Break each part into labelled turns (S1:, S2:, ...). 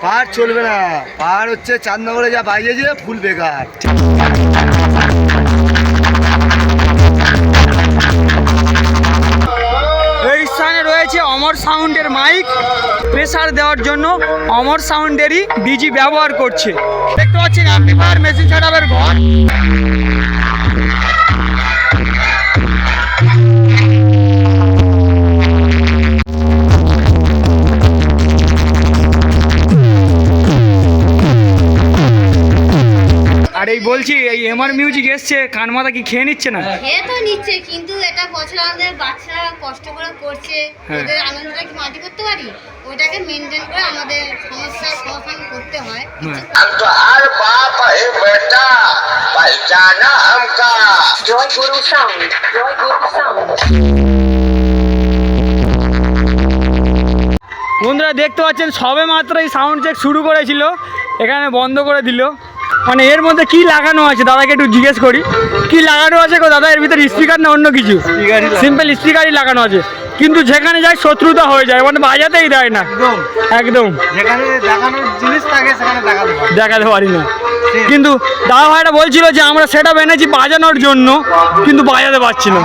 S1: পাহাড় চলবে না, পাহাড় হচ্ছে চাঁদনগরে যা বাজিয়েছে ফুল বেকার।
S2: এই স্থানে রয়েছে অমর সাউন্ডের মাইক, প্রেসার দেওয়ার জন্য অমর সাউন্ডেরই ডিজি ব্যবহার করছে। দেখতে পাচ্ছেন অ্যাম্পলিফায়ার মেশিন সেটআপের ঘর। আর এই বলছি এই এমআর মিউজিক এসছে, কান মাথা কি খেয়ে নিচ্ছে না?
S3: খেয়ে তো নিচ্ছে, কিন্তু এটা বছর আমাদের বাচ্চারা কষ্ট করে করছে, ওদের আনন্দটা কি মাটি করতে পারি? ওটাকে মেনটেন করে আমাদের সমস্যার সমাধান করতে হয়।
S4: हम तो हर बाप है बेटा पहचाना हमका।
S5: জয় গুরু সাউন্ড, জয় গুরু সাউন্ড।
S2: বন্ধুরা দেখতে পাচ্ছেন সবে মাত্র এই সাউন্ড চেক শুরু করেছিল, এখানে বন্ধ করে দিল। মানে এর মধ্যে কি লাগানো আছে দাদাকে একটু জিজ্ঞেস করি, কি লাগানো আছে গো দাদা? এর ভিতরে স্পিকার না অন্য কিছু? সিম্পল স্পিকারই লাগানো আছে, কিন্তু যেখানে যায় শত্রুতা হয়ে যায়, মানে বাজাতেই দেয় না। একদম
S1: যেখানে দেখানোর জিনিস থাকে সেখানে
S2: দেখাতে পারি না। কিন্তু দাদা ভাইটা বলছিল যে আমরা সেটা এনেছি বাজানোর জন্য, কিন্তু বাজাতে পারছি না।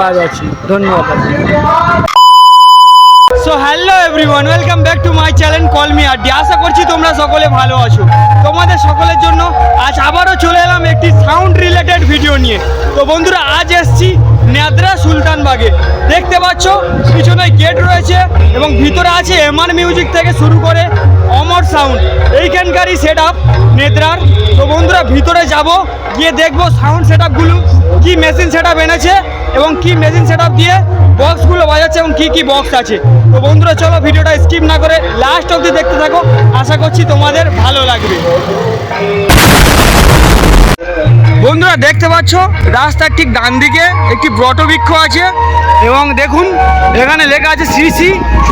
S2: বাজাচ্ছি, ধন্যবাদ। So hello everyone, welcome back to my channel call me Addy. আশা করছি তোমরা সকলে ভালো আছো। তোমাদের সকলের জন্য আজ আবারও চলে এলাম একটি সাউন্ড রিলেটেড ভিডিও নিয়ে। তো বন্ধুরা আজ এসছি নেদ্রা সুলতানবাগে। দেখতে পাচ্ছ পিছনে গেট রয়েছে এবং ভিতরে আছে এমআর মিউজিক থেকে শুরু করে অমর সাউন্ড, এইখানকারই সেট আপ নেদ্রার। তো বন্ধুরা ভিতরে যাব, গিয়ে দেখবো সাউন্ড সেট আপগুলো কী মেশিন সেট আপ এনেছে এবং কী মেশিন সেট আপ দিয়ে বক্সগুলো বাজাচ্ছে এবং কী কী বক্স আছে। তো বন্ধুরা চলো ভিডিওটা স্কিপ না করে লাস্ট অবধি দেখতে থাকো, আশা করছি তোমাদের ভালো লাগবে। বন্ধুরা দেখতে পাচ্ছ রাস্তার ঠিক ডান দিকে একটি বটবৃক্ষ আছে এবং দেখুন এখানে লেখা আছে শ্রী শ্রী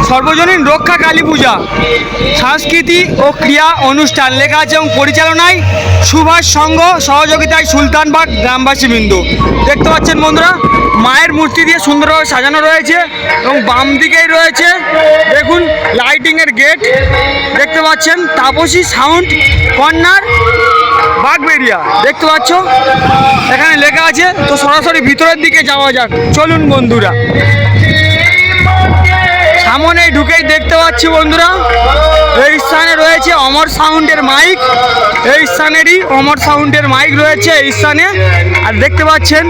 S2: সর্বজনীন রক্ষা কালী পূজা সংস্কৃতি ও ক্রিয়া অনুষ্ঠান লেখা আছে এবং পরিচালনায় সুভাষ সংঘ, সহযোগিতায় সুলতানবাগ গ্রামবাসীবৃন্দ। দেখতে পাচ্ছেন বন্ধুরা মায়ের মূর্তি দিয়ে সুন্দরভাবে সাজানো রয়েছে এবং বাম দিকেই রয়েছে দেখুন লাইটিংয়ের গেট। দেখতে পাচ্ছেন তাপসী সাউন্ড কর্নার বাগবেরিয়া, দেখতে পাচ্ছ এখানে লেখা আছে। তো সরাসরি ভিতরের দিকে যাওয়া যাক, চলুন বন্ধুরা। সামনেই ঢুকেই দেখতে পাচ্ছি বন্ধুরা এই স্থানে রয়েছে অমর সাউন্ডের মাইক, এই স্থানেরই অমর সাউন্ডের মাইক রয়েছে এই স্থানে। আর দেখতে পাচ্ছেন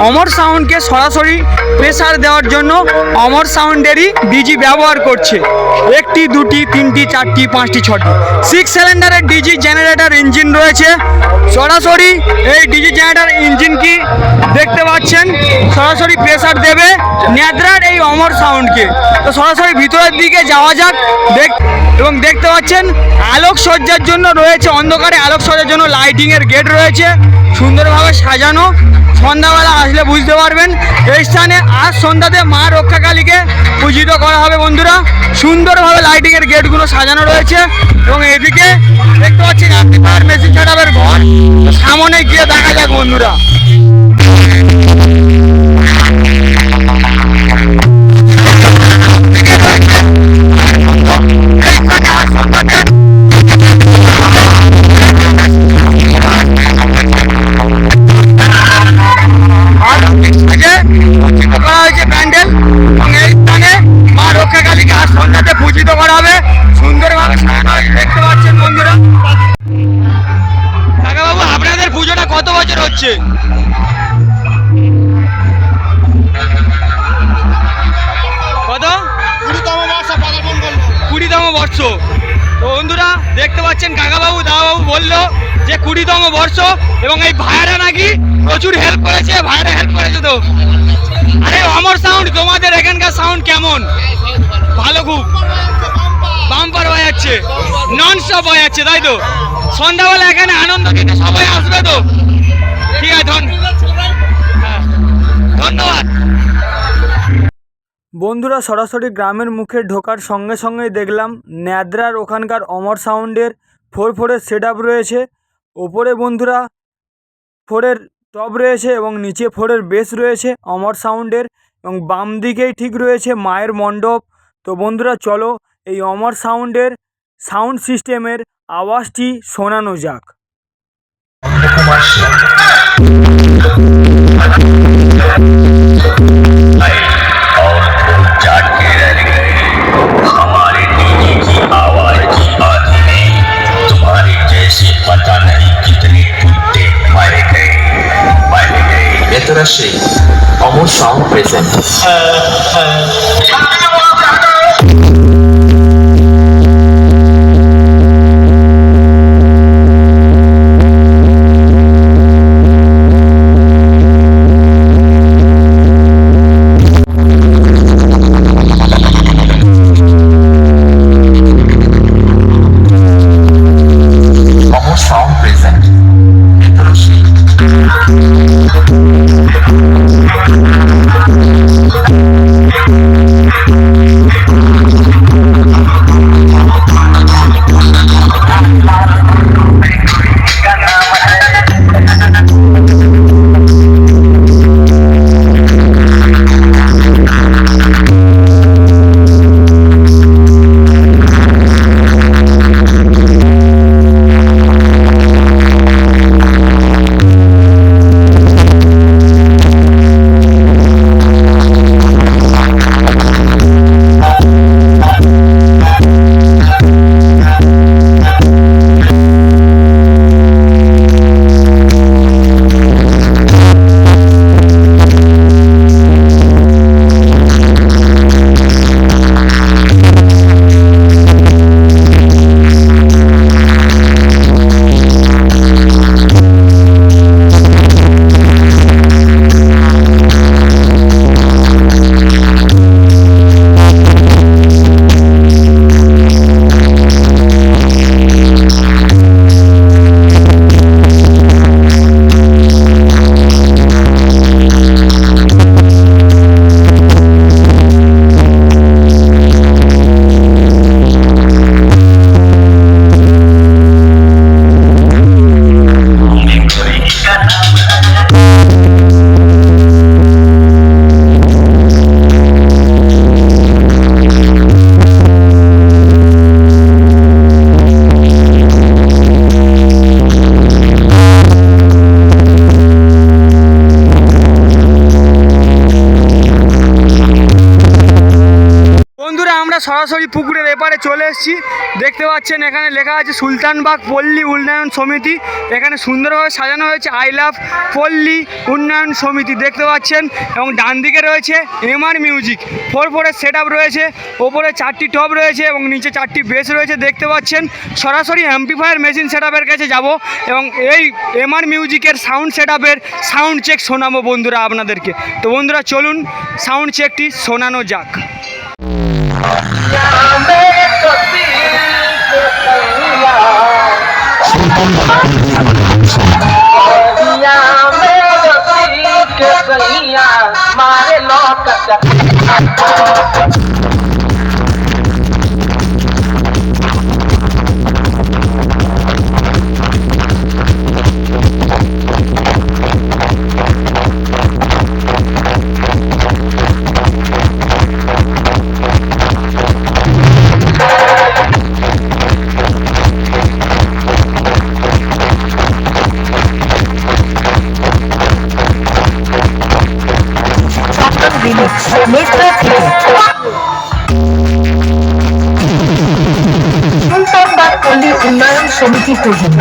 S2: অমর সাউন্ডকে সরাসরি প্রেসার দেওয়ার জন্য অমর সাউন্ডেরই ডিজি ব্যবহার করছে। একটি, দুটি, তিনটি, চারটি, পাঁচটি, ছটি 6 সিলিন্ডারের ডিজি জেনারেটর ইঞ্জিন রয়েছে। সরাসরি এই ডিজি জেনারেটর ইঞ্জিন কি দেখতে পাচ্ছেন সরাসরি প্রেসার দেবে নেদ্রার এই অমর সাউন্ডকে। তো সরাসরি ভিতরের দিকে যাওয়া যাক এবং দেখতে পাচ্ছেন আলোকসজ্জার জন্য রয়েছে, অন্ধকারে আলোকসজ্জার জন্য লাইটিংয়ের গেট রয়েছে সুন্দরভাবে সাজানো। সন্ধ্যাবেলা আসলে বুঝতে পারবেন এই স্থানে আজ সন্ধ্যাতে মা রক্ষাকালীকে পূজিত করা হবে বন্ধুরা। সুন্দরভাবে লাইটিংয়ের গেটগুলো সাজানো রয়েছে এবং এদিকে দেখতে পাচ্ছেন অ্যাম্পলিফায়ার মেশিন সেটআপের ঘর। সামনে গিয়ে দেখা যাক বন্ধুরা। প্যান্ডেল এবং এই স্থানে মা রক্ষাকালীকে আজ সন্ধ্যাতে পূজিত করা হবে সুন্দরভাবে। দেখতে পাচ্ছেন বন্ধুরা। কাকাবাবু আপনাদের পুজোটা কত বছর হচ্ছে? কত? 20তম বর্ষ। তো বন্ধুরা দেখতে পাচ্ছেন কাকাবাবু দাদাবাবু বললো যে 20তম বর্ষ এবং এই ভাইয়ারা নাকি প্রচুর হেল্প করেছে। ভাইয়ারা হেল্প করেছে। তো আরে অমর সাউন্ড তোমাদের এখানকার সাউন্ড কেমন? ভালো, খুব বাম্পার বাজাচ্ছে, নন স্টপ বাজাচ্ছে, তাই তো? সন্ধ্যাবেলা এখানে আনন্দ দিতে সবাই আসবে তো? ঠিক আছে, ধন্যবাদ। বন্ধুরা সরাসরি গ্রামের মুখে ঢোকার সঙ্গে সঙ্গেই দেখলাম নেদ্রার ওখানকার অমর সাউন্ডের 4-4-এর সেট আপ রয়েছে। ওপরে বন্ধুরা 4-এর টপ রয়েছে এবং নিচে 4-এর বেস রয়েছে অমর সাউন্ডের এবং বাম দিকেই ঠিক রয়েছে মায়ের মণ্ডপ। তো বন্ধুরা চলো এই অমর সাউন্ডের সাউন্ড সিস্টেমের আওয়াজটি শোনানো যাক।
S6: Shri Amar Sound present. Amar Sound present.
S2: সরাসরি পুকুরের এপারে চলে এসেছি। দেখতে পাচ্ছেন এখানে লেখা আছে সুলতানবাগ পল্লী উন্নয়ন সমিতি। এখানে সুন্দরভাবে সাজানো হয়েছে আই লাভ পল্লী উন্নয়ন সমিতি দেখতে পাচ্ছেন। এবং ডান দিকে রয়েছে এমআর মিউজিক 4/4 সেট আপ রয়েছে, ওপরে 4টি টপ রয়েছে এবং নিচে 4টি বেস রয়েছে দেখতে পাচ্ছেন। সরাসরি অ্যাম্পলিফায়ার মেশিন সেট আপের কাছে যাব এবং এই এমআর মিউজিকের সাউন্ড সেট আপের সাউন্ড চেক শোনাবো বন্ধুরা আপনাদেরকে। তো বন্ধুরা চলুন সাউন্ড চেকটি শোনানো যাক।
S6: मारे लौट সুলতানবাগ পল্লী উন্নয়ন সমিতির প্রধান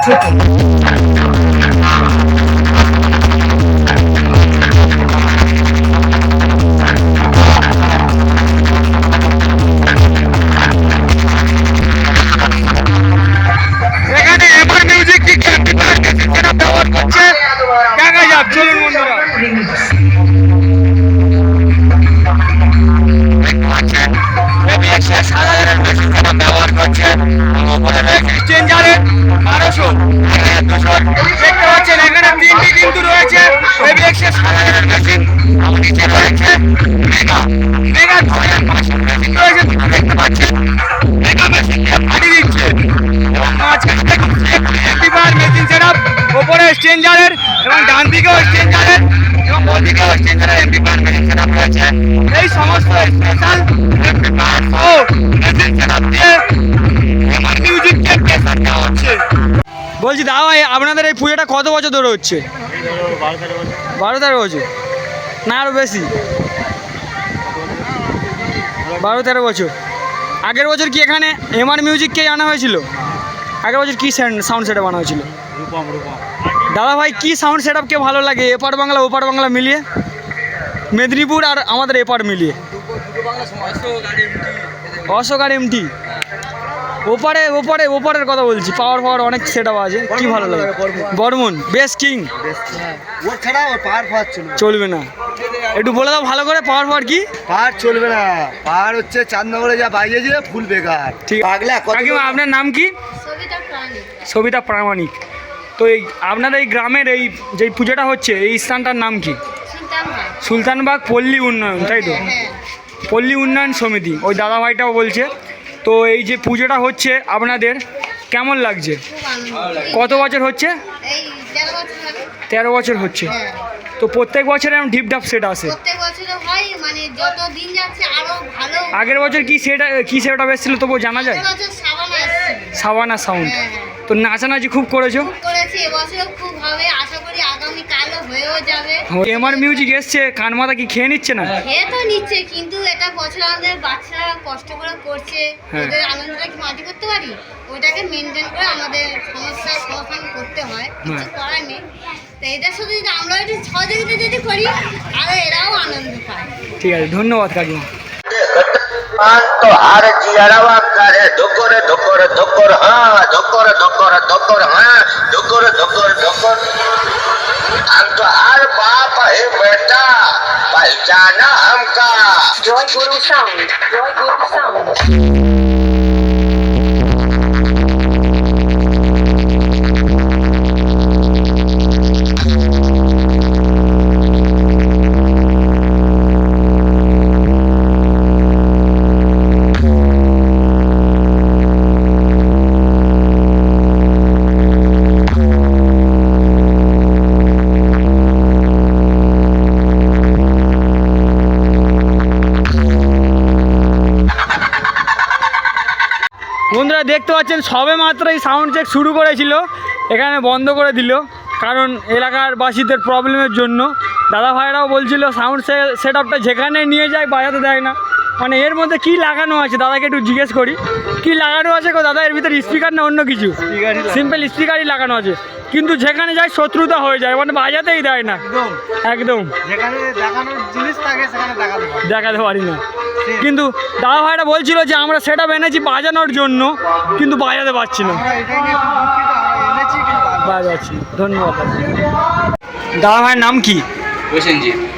S6: থেকে।
S2: এখানে এমআর মিউজিক কি সেটা ব্যবহার করছে, দেখা যাক। চলুন বন্ধুরা, ব্যবহার করছে চেঞ্জারের 1200 দেখতে পাচ্ছেন। এখানে তিনটি কিন্তু রয়েছে এবিএক্সের সাধারণ মেশিন, নিচে রয়েছে মেগা রয়েছে, দেখতে পাচ্ছেন মেগা মেশিন ফাটিয়ে দিচ্ছে। মেশিন সেটআপ ওপরে স্ট্রেঞ্জারের এবং ডান দিকেও স্ট্রেঞ্জারের এবং ওই দিকেও স্ট্রেঞ্জারের এমপ্লিফায়ার মেশিন সেটআপ রয়েছে। এই সমস্ত স্পেশাল এমপ্লিফায়ার ও মেশিন সেটআপ দিয়ে আমার মিউজিককে প্রেসার দেওয়া হচ্ছে। বলছি দাদা ভাই, আপনাদের এই পুজোটা কত বছর ধরে হচ্ছে? 12-13 বছর না আরও বেশি? 12-13 বছর। আগের বছর কি এখানে এমআর মিউজিককেই আনা হয়েছিল? আগের বছর কী সাউন্ড সেটআপ আনা হয়েছিল? দাদা ভাই, কী সাউন্ড সেটআপকে ভালো লাগে এপার বাংলা ওপার বাংলা মিলিয়ে, মেদিনীপুর আর আমাদের এপার মিলিয়ে? অশোক আর এমটি। ওপারের কথা বলছি, পাওয়ার অনেক সেটআপ আছে, কি ভালো লাগে? বর্মন বেস্ট কিং
S1: ওর ছাড়া ওর পাওয়ার
S2: চলবে না। একটু বলে দাও ভালো করে, পাওয়ার কি?
S1: পাওয়ার চলবে না। পাওয়ার হচ্ছে চাঁদনগরে যা বাজিয়েছে ফুল বেকার।
S2: ঠিক।
S1: পাগলা
S2: কাকিমা, আপনার নাম কি?
S3: সবিতা প্রাণী।
S2: সবিতা প্রামাণিক। তো এই আপনার এই গ্রামের এই যে পুজোটা হচ্ছে, এই স্থানটার নাম কি?
S3: সুলতানবাগ।
S2: সুলতানবাগ পল্লী উন্নয়ন, তাই তো?
S3: হ্যাঁ,
S2: পল্লী উন্নয়ন সমিতি, ওই দাদা ভাইটাও বলছে। তো এই যে পুজোটা হচ্ছে আপনাদের কেমন লাগছে?
S3: খুব আনন্দ।
S2: কত বছর হচ্ছে?
S3: এই 13 বছর লাগে।
S2: 13 বছর হচ্ছে।
S3: হ্যাঁ,
S2: তো প্রত্যেক বছর এরকম ঢিপঢাপ সেট আসে?
S3: প্রত্যেক বছরে হয়, মানে যত দিন যাচ্ছে আরো ভালো।
S2: আগের বছর কি সেট আপ এসেছিলো তবুও জানা যায়?
S3: আগের বছর সাবানা এসেছিল।
S2: সাবানা সাউন্ড।
S3: হ্যাঁ, হ্যাঁ।
S2: তো নাচানাচি খুব করেছো?
S3: করেছি, এবছরও খুব হবে, আশা করি আগামী কালও হয়েও যাবে।
S2: এমআর মিউজিক এসছে, কান মাথা কি খেয়ে নিচ্ছে না?
S3: খেয়ে তো নিচ্ছে, কিন্তু এটা বছর আমাদের বাচ্চারা কষ্ট করে করছে,
S2: হ্যাঁ।
S3: ওদের আনন্দটা কি মাটি করতে পারি? ওটাকে মেনটেন করে আমাদের সমস্যার সমাধান করতে হয়, কিছু করার নেই। তো এটার সাথে যদি আমরা একটু সহযোগিতা যদি করি, আর এরাও আনন্দ পায়।
S2: ঠিক আছে, ধন্যবাদ কাকিমা।
S4: मान तो हर जियरवा करे धुकुर धुकुर धुकुर हाँ धुकुर धुकुर धुकुर हाँ धुकुर धुकुर धुकुर। हम तो हर बाप है बेटा, पहचाना हमका।
S5: Joy Guru Sound. Joy Guru Sound.
S2: বন্ধুরা দেখতে পাচ্ছেন সবে মাত্র এই সাউন্ড চেক শুরু করেছিল, এখানে বন্ধ করে দিল কারণ এলাকার বাসীদের প্রবলেমের জন্য। দাদা ভাইরাও বলছিল সাউন্ড সেট আপটা যেখানে নিয়ে যায় বাজাতে দেয় না। মানে এর মধ্যে কি লাগানো আছে দাদাকে একটু জিজ্ঞেস করি, কি লাগানো আছে গো দাদা? এর ভিতরে স্পিকার না অন্য কিছু? সিম্পল স্পিকারই লাগানো আছে, কিন্তু যেখানে যায় শত্রুতা হয়ে যায়, মানে বাজাতেই দেয় না একদম।
S1: যেখানে দেখানোর জিনিস থাকে সেখানে
S2: দেখাতে পারি না। কিন্তু দাদা ভাইরা বলছিল যে আমরা সেটা এনেছি বাজানোর জন্য, কিন্তু বাজাতে পারছি না। বাজাচ্ছি। ধন্যবাদ। দাদা ভাইয়ের নাম কি?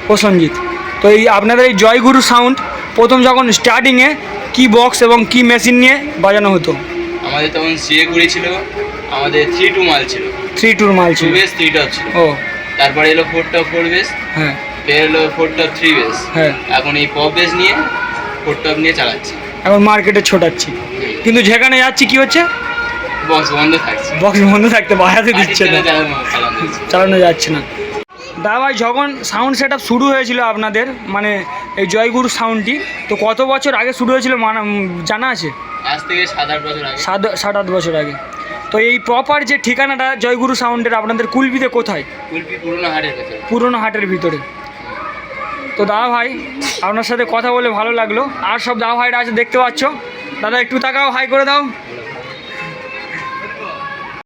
S2: প্রসেনজিৎ। তো এই আপনাদের এই জয়গুরু সাউন্ড প্রথম যখন স্টার্টিংয়ে কি বক্স এবং কি মেশিন নিয়ে বাজানো হতো?
S7: আমাদের তখন সিএ কুড়ি ছিল, আমাদের 3-2 মাল ছিল,
S2: 3-2 মাল ছিল,
S7: 2 বেস 3 টপ ছিল।
S2: ও
S7: তারপরে এলো 4 টপ 4 বেস,
S2: হ্যাঁ
S7: ফের এলো 4 টপ 3 বেস।
S2: হ্যাঁ,
S7: এখন এই পপ বেস নিয়ে 4 টপ নিয়ে চালাচ্ছি,
S2: এখন মার্কেটে ছোটাচ্ছি। কিন্তু যেখানে যাচ্ছি কি হচ্ছে?
S7: বক্স বন্ধ থাকছে,
S2: বক্স বন্ধ থাকতে বাজাতে দিচ্ছে না, চালানো যাচ্ছে না। দাদা ভাই যখন সাউন্ড সেট আপ শুরু হয়েছিল আপনাদের, মানে এই জয়গুরু সাউন্ডটি, তো কত বছর আগে শুরু হয়েছিল জানা আছে?
S7: আজ থেকে 7-8 বছর আগে।
S2: 7-8 বছর আগে। তো এই প্রপার যে ঠিকানাটা জয়গুরু সাউন্ডের আপনাদের কুলপিতে কোথায়?
S7: কুলপি পুরনো হাটের ভেতরে।
S2: পুরনো হাটের ভিতরে। তো দাদা ভাই আপনার সাথে কথা বলে ভালো লাগলো। আর সব দাদা ভাইরা আছে দেখতে পাচ্ছ, দাদা একটু তাকাও, হাই করে দাও।